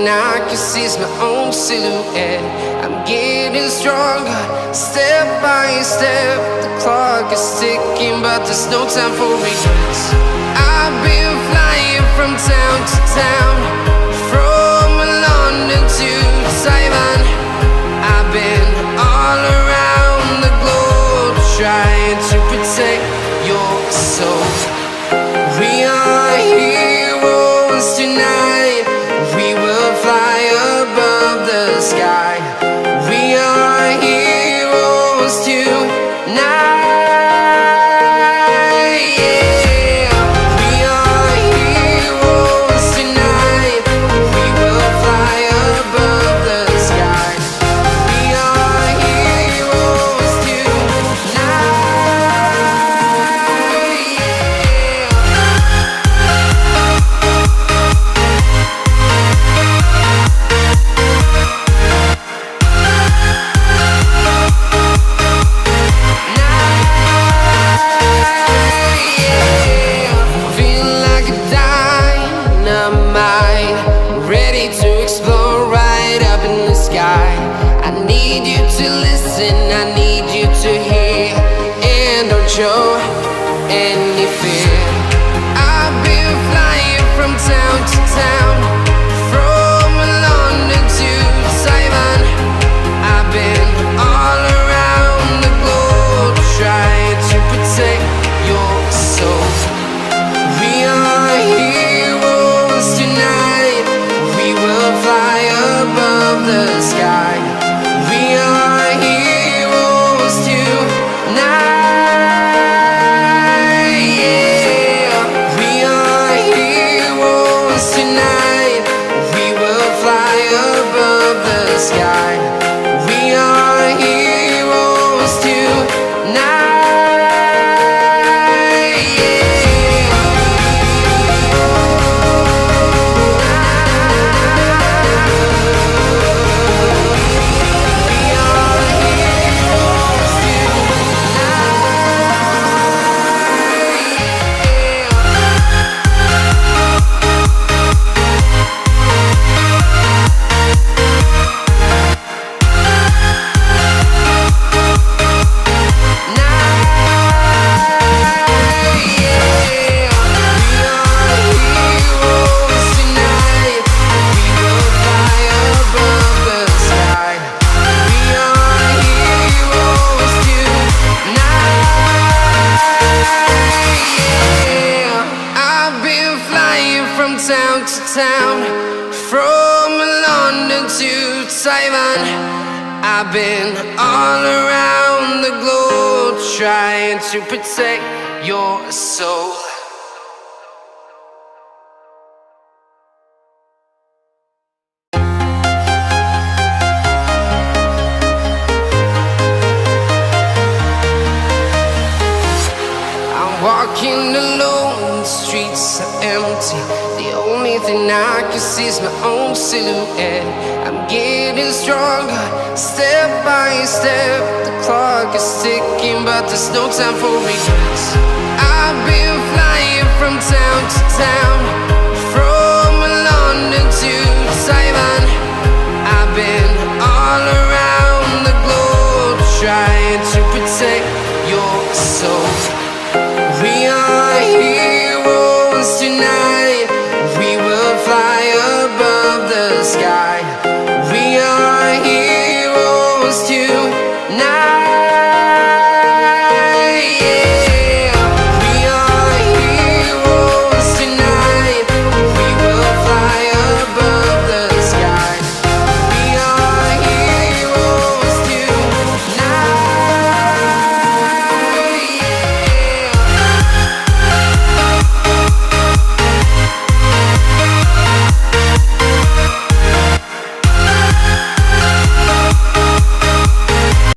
I can see is my own silhouette. I'm getting stronger, step by step. The clock is ticking, but there's no time for regrets. I've been flying from town to town, from London to Taiwan. I've been all around the globe, trying to protect your soul. We are heroes tonight. We will fly above the sky. We are heroes tonight. Yeah. We are heroes tonight. We will fly above the sky. We are heroes tonight. Show any fear. I've been flying from town to town, from London to Taiwan. I've been all around the globe, trying to protect your soul. We are heroes tonight. We will fly above the sky. We are heroes tonight. Tonight, we will fly above the sky. We are heroes tonight. Town to town, from London to Taiwan. I've been all around the globe, trying to protect your soul. I'm walking alone, the streets are empty. The only thing I can see is my own silhouette. I'm getting stronger, step by step. The clock is ticking, but there's no time for regrets. I've been flying from town to town, from London to Taiwan.